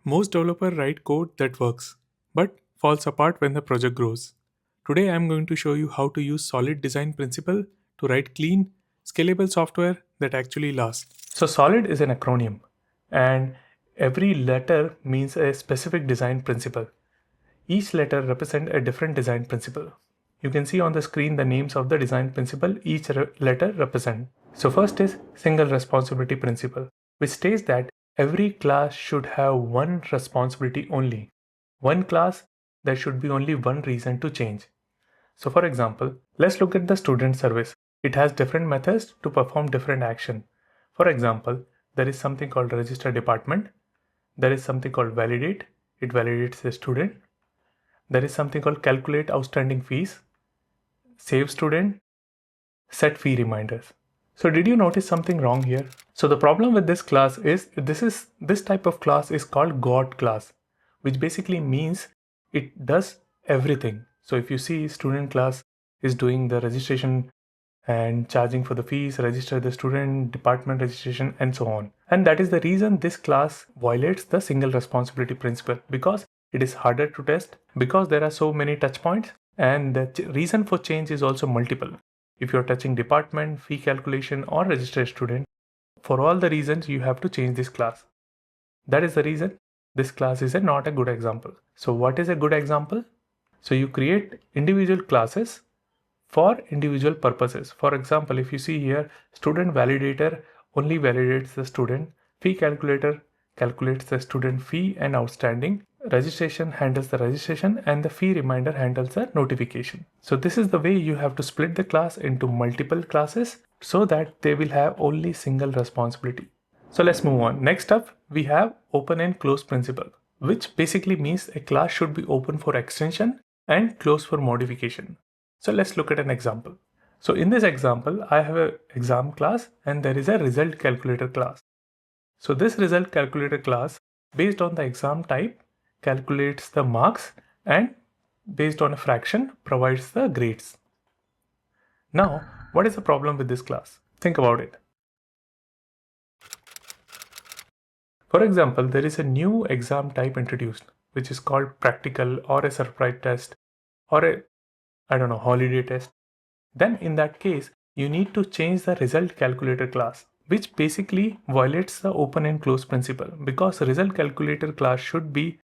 Most developers write code that works, but falls apart when the project grows. Today I am going to show you how to use solid design principle to write clean, scalable software that actually lasts. So solid is an acronym, and every letter means a specific design principle. Each letter represents a different design principle. You can see on the screen the names of the design principle each letter represent. So first is single responsibility principle, which states that every class should have one responsibility only. One class, there should be only one reason to change. So for example, let's look at the student service. It has different methods to perform different action. For example, there is something called register department. There is something called validate. It validates the student. There is something called calculate outstanding fees, save student, set fee reminders. So did you notice something wrong here? So the problem with this class is this type of class is called God class, which basically means it does everything. So if you see student class is doing the registration and charging for the fees, register the student, department registration, and so on. And that is the reason this class violates the single responsibility principle, because it is harder to test, because there are so many touch points, and the reason for change is also multiple. If you're touching department, fee calculation, or register a student, for all the reasons you have to change this class. That is the reason this class is not a good example. So what is a good example? So you create individual classes for individual purposes. For example, if you see here, student validator only validates the student, fee calculator calculates the student fee and outstanding, registration handles the registration, and the fee reminder handles the notification. So this is the way you have to split the class into multiple classes so that they will have only single responsibility. So let's move on. Next up, we have open and close principle, which basically means a class should be open for extension and closed for modification. So let's look at an example. So in this example, I have an exam class and there is a result calculator class. So this result calculator class, based on the exam type, calculates the marks and based on a fraction provides the grades. Now, what is the problem with this class? Think about it. For example, there is a new exam type introduced, which is called practical or a surprise test or a holiday test. Then in that case, you need to change the result calculator class, which basically violates the open and close principle, because result calculator class should be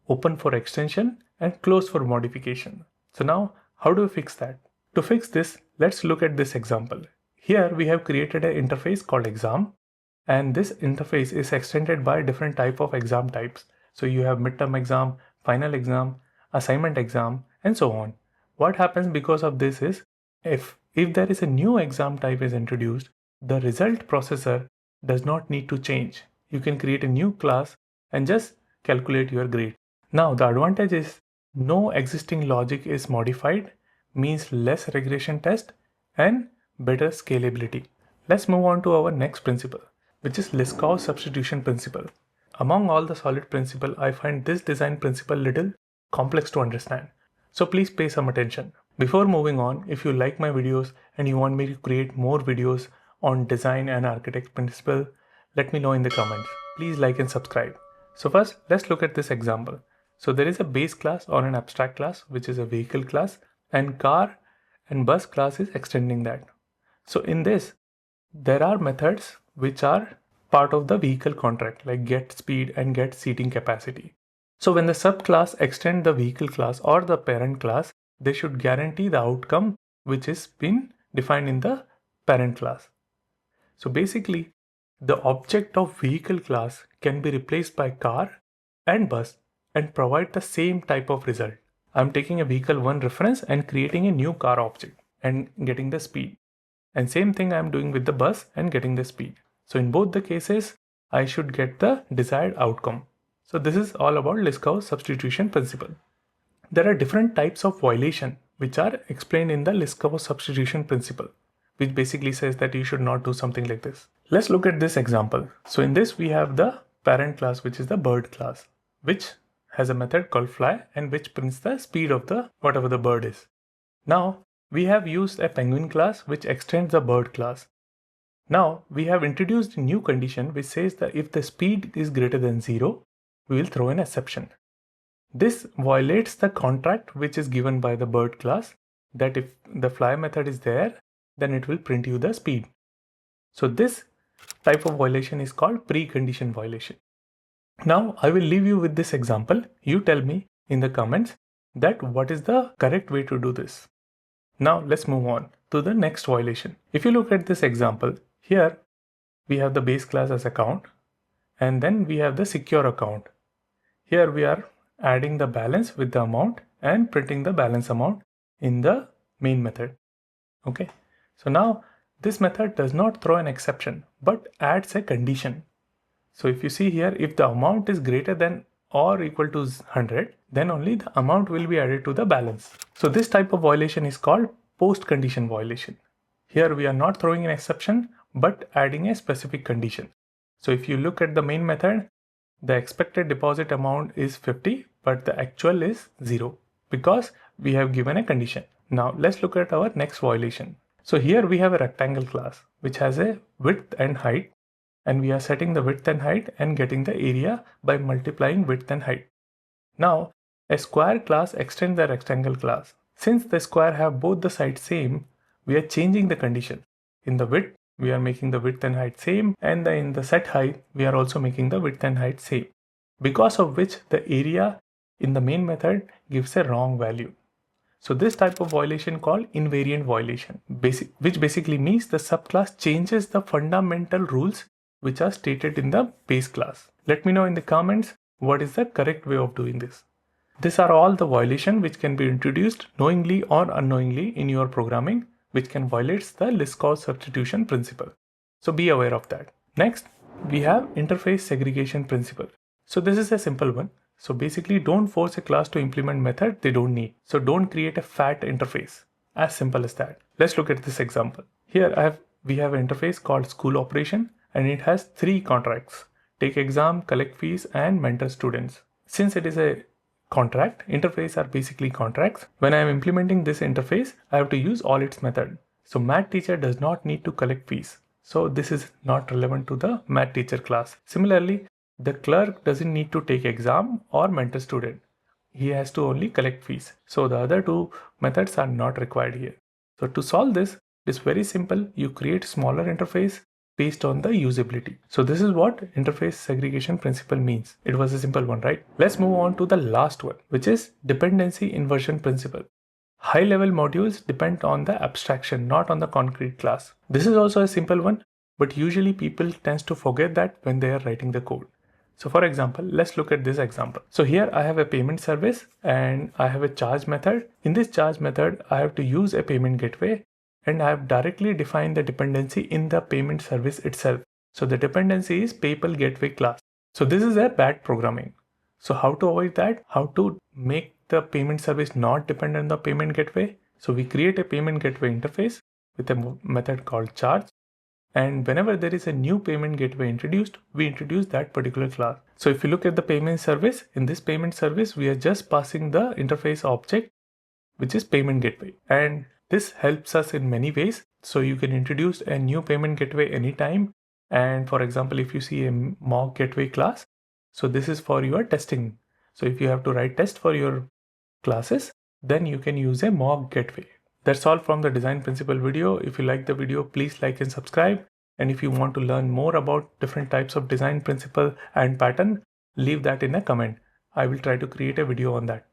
open for extension and closed for modification. So now, how do we fix that? To fix this, let's look at this example. Here we have created an interface called exam, and this interface is extended by different type of exam types. So you have midterm exam, final exam, assignment exam, and so on. What happens because of this is, if there is a new exam type is introduced, the result processor does not need to change. You can create a new class and just calculate your grade. Now the advantage is no existing logic is modified, means less regression test and better scalability. Let's move on to our next principle, which is Liskov substitution principle. Among all the solid principle, I find this design principle little complex to understand. So please pay some attention. Before moving on, if you like my videos and you want me to create more videos on design and architect principle, let me know in the comments. Please like and subscribe. So first, let's look at this example. So there is a base class or an abstract class, which is a vehicle class, and car and bus class is extending that. So in this, there are methods which are part of the vehicle contract, like get speed and get seating capacity. So when the subclass extend the vehicle class or the parent class, they should guarantee the outcome which is been defined in the parent class. So basically, the object of vehicle class can be replaced by car and bus and provide the same type of result. I'm taking a vehicle 1 reference and creating a new car object and getting the speed. And same thing I'm doing with the bus and getting the speed. So in both the cases, I should get the desired outcome. So this is all about Liskov substitution principle. There are different types of violation which are explained in the Liskov substitution principle, which basically says that you should not do something like this. Let's look at this example. So in this we have the parent class, which is the bird class, which has a method called fly and which prints the speed of the whatever the bird is. Now we have used a penguin class which extends the bird class. Now we have introduced a new condition which says that if the speed is greater than 0, we will throw an exception. This violates the contract which is given by the bird class, that if the fly method is there, then it will print you the speed. So this type of violation is called precondition violation. Now I will leave you with this example. You tell me in the comments that what is the correct way to do this. Now let's move on to the next violation. If you look at this example, here we have the base class as account, and then we have the secure account. Here we are adding the balance with the amount and printing the balance amount in the main method. Okay, so now this method does not throw an exception but adds a condition. So if you see here, if the amount is greater than or equal to 100, then only the amount will be added to the balance. So this type of violation is called post condition violation. Here we are not throwing an exception but adding a specific condition. So if you look at the main method, the expected deposit amount is 50, but the actual is 0 because we have given a condition. Now let's look at our next violation. So here we have a rectangle class which has a width and height, and we are setting the width and height and getting the area by multiplying width and height. Now a square class extends the rectangle class. Since the square have both the sides same, we are changing the condition. In the width, we are making the width and height same, and in the set height, we are also making the width and height same, because of which the area in the main method gives a wrong value. So this type of violation called invariant violation, which basically means the subclass changes the fundamental rules which are stated in the base class. Let me know in the comments what is the correct way of doing this. These are all the violations which can be introduced knowingly or unknowingly in your programming, which can violate the Liskov substitution principle. So be aware of that. Next, we have interface segregation principle. So this is a simple one. So basically, don't force a class to implement method they don't need. So don't create a fat interface. As simple as that. Let's look at this example. Here we have an interface called school operation, and it has 3 contracts: take exam, collect fees, and mentor students. Since it is a contract, interface are basically contracts. When I am implementing this interface, I have to use all its method. So math teacher does not need to collect fees. So this is not relevant to the math teacher class. Similarly, the clerk doesn't need to take exam or mentor student. He has to only collect fees. So the other 2 methods are not required here. So to solve this, it's very simple. You create smaller interface based on the usability. So this is what interface segregation principle means. It was a simple one, right? Let's move on to the last one, which is dependency inversion principle. High level modules depend on the abstraction, not on the concrete class. This is also a simple one, but usually people tend to forget that when they are writing the code. So for example, let's look at this example. So here I have a payment service and I have a charge method. In this charge method, I have to use a payment gateway, and I have directly defined the dependency in the payment service itself. So the dependency is PayPal gateway class. So this is a bad programming. So how to avoid that? How to make the payment service not depend on the payment gateway? So we create a payment gateway interface with a method called charge. And whenever there is a new payment gateway introduced, we introduce that particular class. So if you look at the payment service, in this payment service, we are just passing the interface object, which is payment gateway. And this helps us in many ways. So you can introduce a new payment gateway anytime. And for example, if you see a mock gateway class, so this is for your testing. So if you have to write test for your classes, then you can use a mock gateway. That's all from the design principle video. If you like the video, please like and subscribe. And if you want to learn more about different types of design principle and pattern, leave that in a comment. I will try to create a video on that.